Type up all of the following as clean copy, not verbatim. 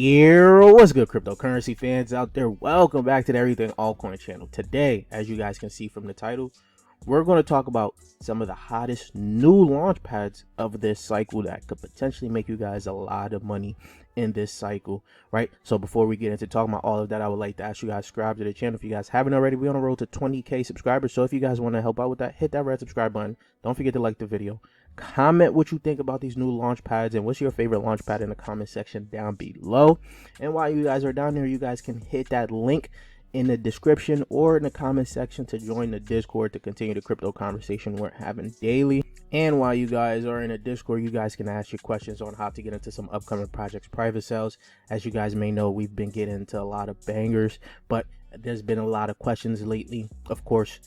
Yeah, what's good, cryptocurrency fans out there? Welcome back to the Everything Altcoin channel. Today, as you guys can see from the title, we're going to talk about some of the hottest new launch pads of this cycle that could potentially make you guys a lot of money in this cycle, right? So before we get into talking about all of that, I would like to ask you guys to subscribe to the channel if you guys haven't already. We're on the road to 20k subscribers, so if you guys want to help out with that, hit that red subscribe button. Don't forget to like the video. Comment what you think about these new launch pads and what's your favorite launch pad in the comment section down below. And while you guys are down there, you guys can hit that link in the description or in the comment section to join the Discord to continue the crypto conversation we're having daily. And while you guys are in the Discord, you guys can ask your questions on how to get into some upcoming projects private sales. As you guys may know, we've been getting into a lot of bangers, but there's been a lot of questions lately, of course,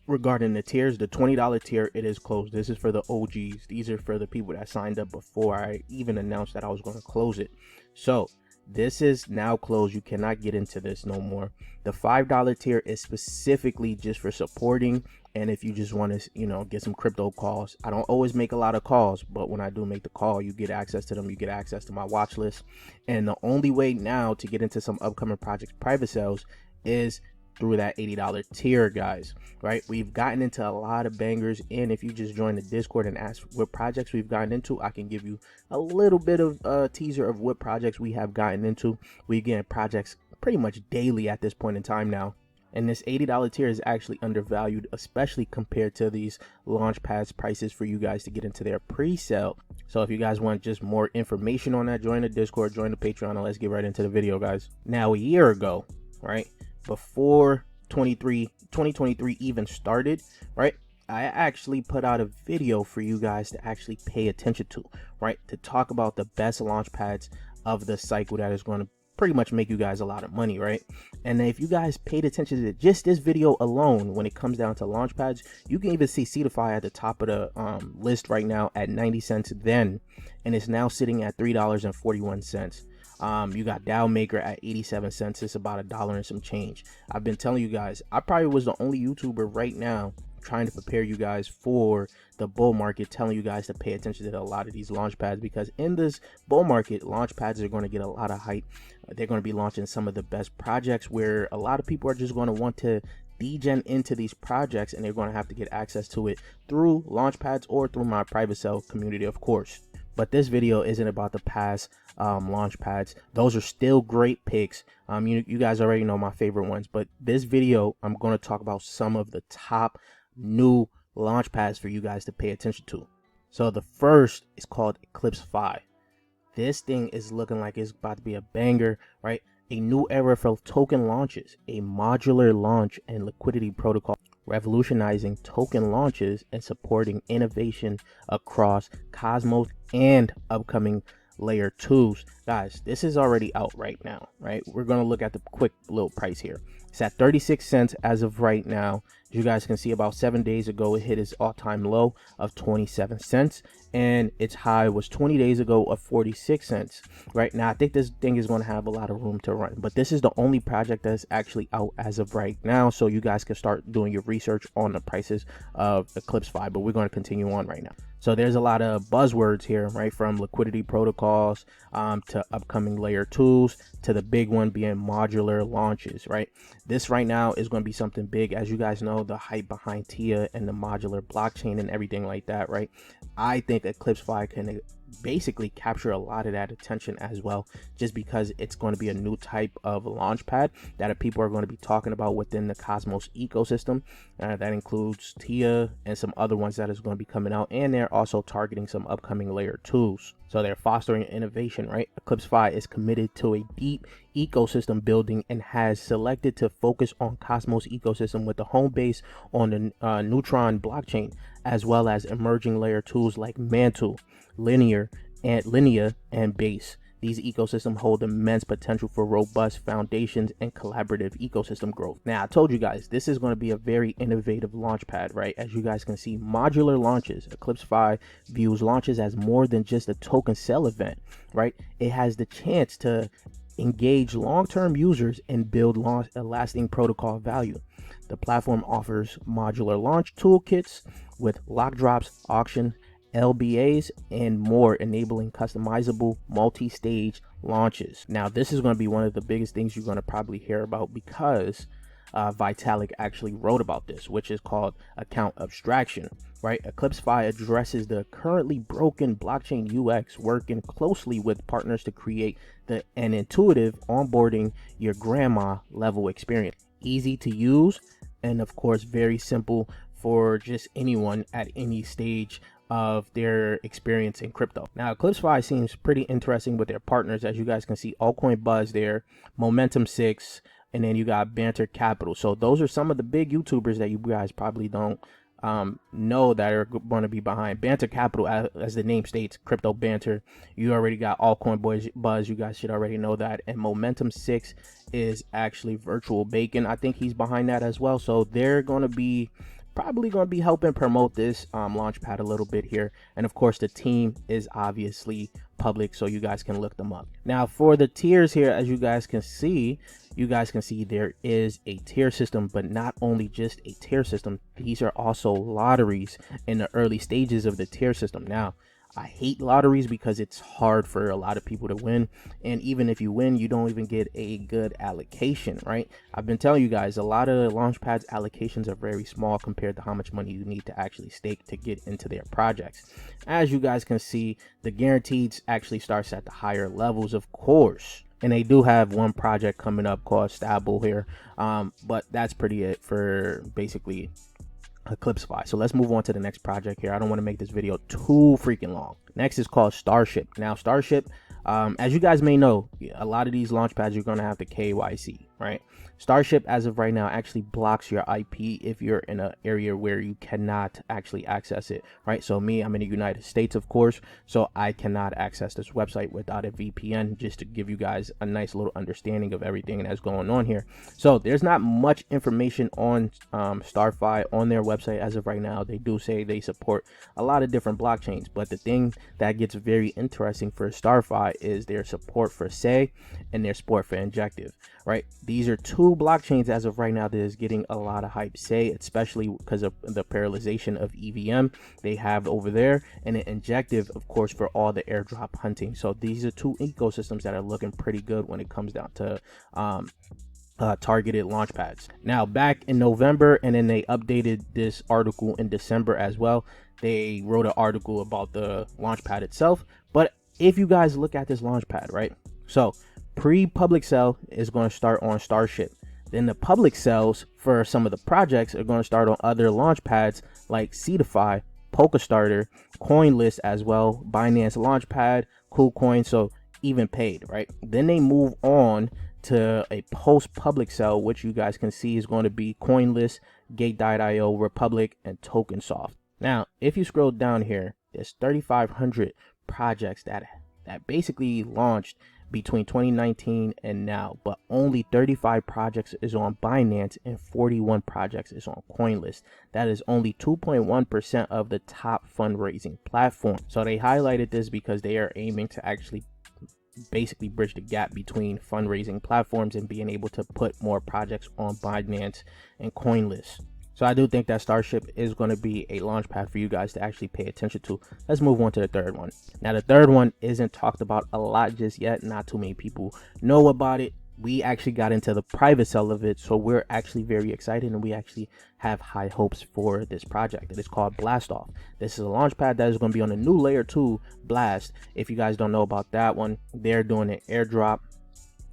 regarding the tiers. The $20 tier, it is closed. This is for the OGs. These are for the people that signed up before I even announced that I was going to close it. So this is now closed. You cannot get into this no more. The $5 tier is specifically just for supporting, and if you just want to, get some crypto calls. I don't always make a lot of calls, but when I do make the call, you get access to them. You get access to my watch list. And the only way now to get into some upcoming projects private sales is through that $80 tier, guys, right? We've gotten into a lot of bangers, and if you just join the Discord and ask what projects we've gotten into, I can give you a little bit of a teaser of what projects we have gotten into. We get projects pretty much daily at this point in time now, and this $80 tier is actually undervalued, especially compared to these launch pads prices for you guys to get into their pre-sale. So if you guys want just more information on that, join the Discord, join the Patreon, and let's get right into the video, guys. Now, a year ago, right, before 2023 even started, right, I actually put out a video for you guys to actually pay attention to, right, to talk about the best launch pads of the cycle that is going to pretty much make you guys a lot of money, right? And if you guys paid attention to just this video alone, when it comes down to launch pads, you can even see Cetify at the top of the list right now at 90 cents then, and it's now sitting at $3.41. You got DAO Maker at 87 cents. It's about $1 and some change. I've been telling you guys, I probably was the only YouTuber right now trying to prepare you guys for the bull market, telling you guys to pay attention to a lot of these launch pads, because in this bull market, launch pads are going to get a lot of hype. They're going to be launching some of the best projects where a lot of people are just going to want to degen into these projects, and they're going to have to get access to it through launch pads or through my private sale community, of course. But this video isn't about the past launch pads. Those are still great picks. You guys already know my favorite ones, but this video, I'm going to talk about some of the top new launch pads for you guys to pay attention to. So the first is called Eclipse 5. This thing is looking like it's about to be a banger, right? A new era for token launches, a modular launch and liquidity protocol, revolutionizing token launches and supporting innovation across Cosmos and upcoming layer 2s. Guys, this is already out right now, right? We're going to look at the quick little price here. It's at 36 cents as of right now. As you guys can see, about 7 days ago, it hit its all-time low of 27 cents, and its high was 20 days ago of 46 cents. Right now, I think this thing is going to have a lot of room to run, but this is the only project that's actually out as of right now, so you guys can start doing your research on the prices of Eclipse 5, but we're going to continue on right now. So there's a lot of buzzwords here, right? From liquidity protocols to upcoming layer 2s to the big one being modular launches, right? This right now is going to be something big. As you guys know, the hype behind TIA and the modular blockchain and everything like that, right? I think Eclipse 5 can basically capture a lot of that attention as well, just because it's going to be a new type of launch pad that people are going to be talking about within the Cosmos ecosystem. That includes TIA and some other ones that is going to be coming out, and they're also targeting some upcoming layer 2s. So they're fostering innovation, right? Eclipse 5 is committed to a deep ecosystem building and has selected to focus on Cosmos ecosystem with the home base on the Neutron blockchain, as well as emerging layer 2s like Mantle, Linea, and Base. These ecosystems hold immense potential for robust foundations and collaborative ecosystem growth. Now, I told you guys, this is going to be a very innovative launch pad, right? As you guys can see, modular launches. Eclipse 5 views launches as more than just a token sell event, right? It has the chance to engage long-term users and build lasting protocol value. The platform offers modular launch toolkits with lock drops, auction, LBAs, and more, enabling customizable multi-stage launches. Now, this is going to be one of the biggest things you're going to probably hear about, because Vitalik actually wrote about this, which is called account abstraction, right? Eclipse addresses the currently broken blockchain UX, working closely with partners to create an intuitive onboarding your grandma level experience. Easy to use, and of course very simple for just anyone at any stage of their experience in crypto. Now, Eclipse seems pretty interesting with their partners. As you guys can see, Altcoin Buzz there, Momentum 6, and then you got Banter Capital. So those are some of the big YouTubers that you guys probably don't know that are going to be behind Banter Capital. As the name states, crypto banter. You already got Altcoin Buzz, you guys should already know that. And Momentum 6 is actually Virtual Bacon. I think he's behind that as well. So they're going to be probably going to be helping promote this launchpad a little bit here. And of course, the team is obviously public, so you guys can look them up. Now, for the tiers here, as you guys can see there is a tier system, but not only just a tier system, these are also lotteries in the early stages of the tier system. Now, I hate lotteries because it's hard for a lot of people to win, and even if you win, you don't even get a good allocation, right? I've been telling you guys, a lot of launchpads allocations are very small compared to how much money you need to actually stake to get into their projects. As you guys can see, the guaranteed actually starts at the higher levels, of course, and they do have one project coming up called Stable here, but that's pretty it for basically Eclipse. So let's move on to the next project here. I don't want to make this video too freaking long. Next is called Starship. Now, Starship, as you guys may know, a lot of these launchpads you're going to have to KYC, right? Starship, as of right now, actually blocks your IP if you're in an area where you cannot actually access it, right? So me, I'm in the United States, of course, so I cannot access this website without a VPN, just to give you guys a nice little understanding of everything that's going on here. So there's not much information on StarFi on their website as of right now. They do say they support a lot of different blockchains, but the thing that gets very interesting for StarFi is their support for SEI and their support for Injective, right? These are two blockchains as of right now that is getting a lot of hype. SEI, especially because of the parallelization of EVM they have over there, and an Injective, of course, for all the airdrop hunting. So these are two ecosystems that are looking pretty good when it comes down to targeted launchpads. Now, back in November, and then they updated this article in December as well. They wrote an article about the launchpad itself. But if you guys look at this launchpad, right? So pre-public sale is going to start on Starship. Then the public sales for some of the projects are going to start on other launchpads like Seedify, PolkaStarter, CoinList as well, Binance Launchpad, KuCoin, so even paid, right? Then they move on to a post-public sale, which you guys can see is going to be CoinList, Gate.io, Republic, and TokenSoft. Now, if you scroll down here, there's 3,500 projects that basically launched between 2019 and now, but only 35 projects is on Binance and 41 projects is on CoinList. That is only 2.1% of the top fundraising platform. So they highlighted this because they are aiming to actually basically bridge the gap between fundraising platforms and being able to put more projects on Binance and CoinList. So I do think that Starship is going to be a launchpad for you guys to actually pay attention to. Let's move on to the third one. Now, the third one isn't talked about a lot just yet. Not too many people know about it. We actually got into the private sale of it, so we're actually very excited, and we actually have high hopes for this project. It is called Blastoff. This is a launchpad that is going to be on a new layer 2 Blast. If you guys don't know about that one, they're doing an airdrop,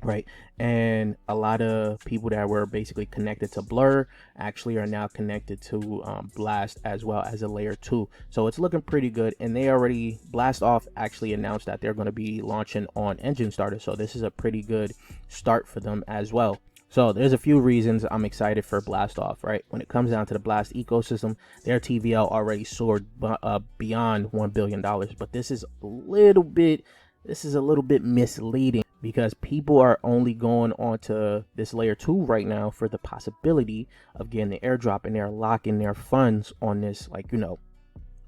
right? And a lot of people that were basically connected to Blur actually are now connected to Blast as well as a layer 2. So it's looking pretty good. And they already, Blastoff actually announced that they're going to be launching on Engine Starter. So this is a pretty good start for them as well. So there's a few reasons I'm excited for Blastoff, right? When it comes down to the Blast ecosystem, their TVL already soared beyond $1 billion. But this is a little bit misleading, because people are only going onto this layer 2 right now for the possibility of getting the airdrop, and they're locking their funds on this, like, you know,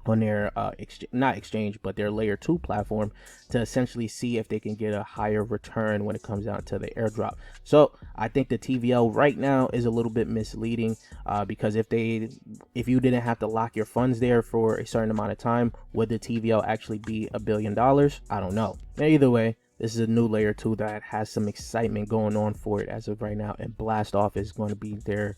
on their not exchange, but their layer 2 platform, to essentially see if they can get a higher return when it comes down to the airdrop. So I think the TVL right now is a little bit misleading, because if you didn't have to lock your funds there for a certain amount of time, would the TVL actually be $1 billion? I don't know. Either way, This is a new layer 2 that has some excitement going on for it as of right now, and Blastoff is going to be their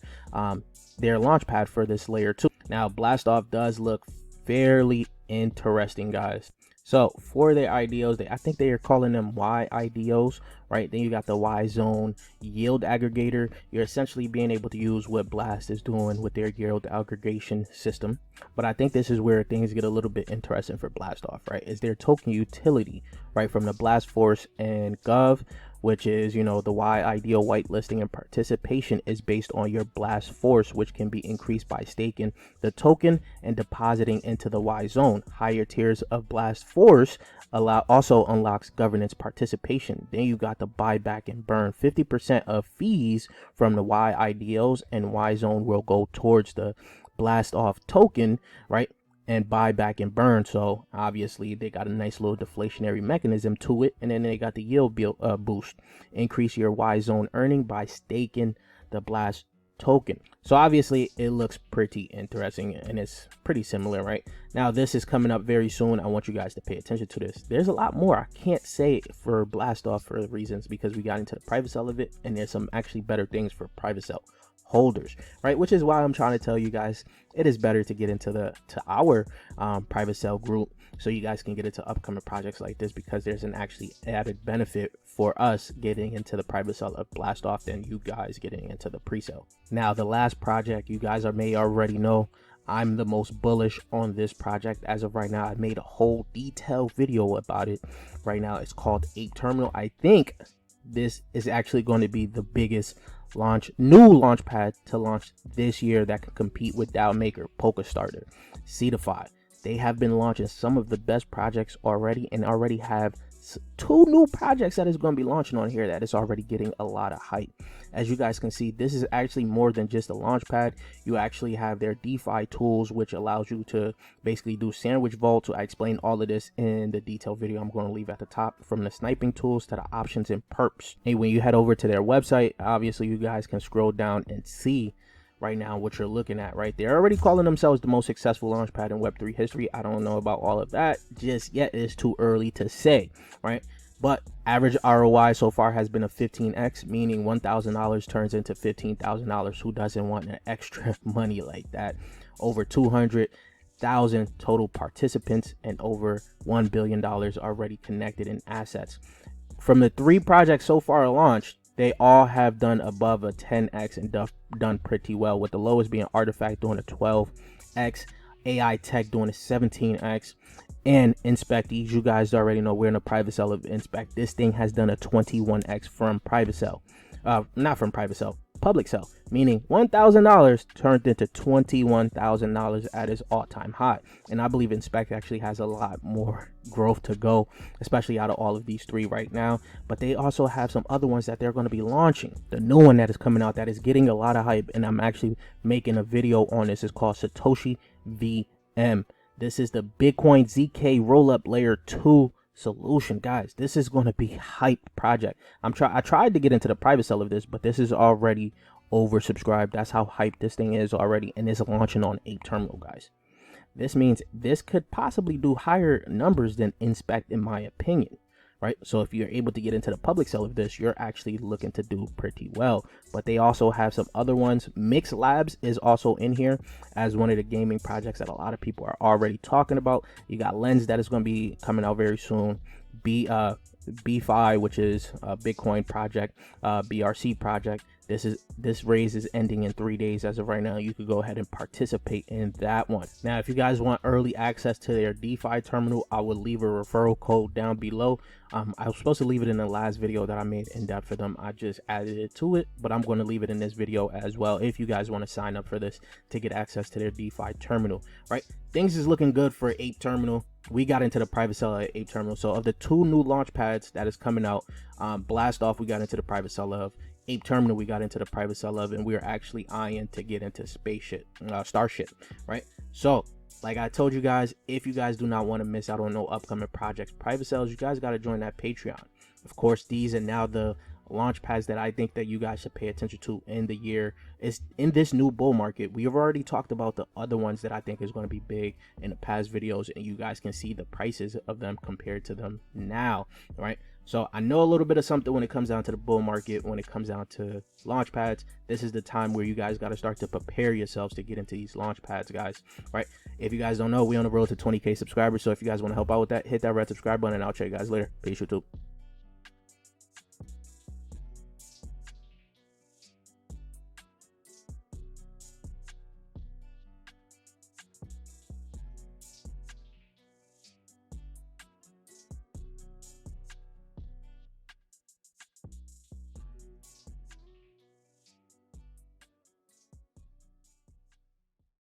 launch pad for this layer 2. Now Blastoff does look fairly interesting, guys. So for their IDOs, I think they are calling them Y IDOs, right? Then you got the Y zone yield aggregator. You're essentially being able to use what Blast is doing with their yield aggregation system. But I think this is where things get a little bit interesting for Blastoff, right? Is their token utility, right? From the Blast Force and Gov, which is, you know, the Y IDO whitelisting and participation is based on your Blast Force, which can be increased by staking the token and depositing into the Y zone. Higher tiers of Blast Force also unlocks governance participation. Then you got the buyback and burn. 50% of fees from the Y IDOs and Y zone will go towards the Blastoff token, right? And buyback and burn. So obviously they got a nice little deflationary mechanism to it. And then they got the yield boost. Increase your Y zone earning by staking the Blast token. So obviously it looks pretty interesting and it's pretty similar, right? Now this is coming up very soon. I want you guys to pay attention to this. There's a lot more I can't say for Blastoff for reasons because we got into the private sale of it, and there's some actually better things for private sale holders, right? Which is why I'm trying to tell you guys it is better to get into our private sale group so you guys can get into upcoming projects like this, because there's an actually added benefit for us getting into the private sale of Blastoff than you guys getting into the pre-sale. Now the last project, you guys may already know I'm the most bullish on this project as of right now. I made a whole detailed video about it right now. It's called Ape Terminal. I think this is actually going to be the biggest new launch pad to launch this year that can compete with DAO Maker, Polka Starter, Seedify. They have been launching some of the best projects already, and already have 2 new projects that is going to be launching on here that is already getting a lot of hype. As you guys can see, this is actually more than just a launch pad. You actually have their DeFi tools, which allows you to basically do sandwich vaults. So I explain all of this in the detailed video I'm going to leave at the top, from the sniping tools to the options and perps. And when you head over to their website, obviously you guys can scroll down and see right now what you're looking at right there. Already calling themselves the most successful launchpad in Web3 history. I don't know about all of that just yet. It's too early to say, right? But average ROI so far has been a 15x, meaning $1,000 turns into $15,000. Who doesn't want an extra money like that? Over 200,000 total participants and over $1 billion already connected in assets. From the 3 projects so far launched, they all have done above a 10x and done pretty well, with the lowest being Artifact doing a 12x, AI Tech doing a 17x, and Inspect. You guys already know we're in a private sale of Inspect. This thing has done a 21x from private sale, not from private sale, public sale, meaning $1,000 turned into $21,000 at its all-time high. And I believe Inspect actually has a lot more growth to go, especially out of all of these 3 right now. But they also have some other ones that they're going to be launching. The new one that is coming out that is getting a lot of hype, and I'm actually making a video on this, is called Satoshi VM. This is the Bitcoin ZK rollup layer 2 solution. Guys, this is going to be hype project. I tried to get into the private sale of this, but this is already oversubscribed. That's how hyped this thing is already, and it's launching on Ape Terminal, guys. This means this could possibly do higher numbers than Inspect, in my opinion, right? So if you're able to get into the public sale of this, you're actually looking to do pretty well. But they also have some other ones. Mix Labs is also in here as one of the gaming projects that a lot of people are already talking about. You got Lens that is going to be coming out very soon. BFI, which is a Bitcoin project, BRC project. This raise is ending in 3 days as of right now. You could go ahead and participate in that one. Now, if you guys want early access to their DeFi terminal, I will leave a referral code down below. I was supposed to leave it in the last video that I made in depth for them. I just added it to it, but I'm going to leave it in this video as well if you guys want to sign up for this to get access to their DeFi terminal, right? Things is looking good for Ape Terminal. We got into the private sale at Ape Terminal. So of the 2 new launch pads that is coming out, Blastoff we got into the private sale of, Ape Terminal we got into the private sale of, and we're actually eyeing to get into Starship, right? So like I told you guys, if you guys do not want to miss out on no upcoming projects, private sales, you guys got to join that Patreon. Of course, these are now the launch pads that I think that you guys should pay attention to in the year is in this new bull market. We have already talked about the other ones that I think is going to be big in the past videos, and you guys can see the prices of them compared to them now, right? So I know a little bit of something when it comes down to the bull market. When it comes down to launch pads, this is the time where you guys got to start to prepare yourselves to get into these launch pads, guys, right? If you guys don't know, we on the road to 20K subscribers. So if you guys want to help out with that, hit that red subscribe button, and I'll check you guys later. Peace, YouTube.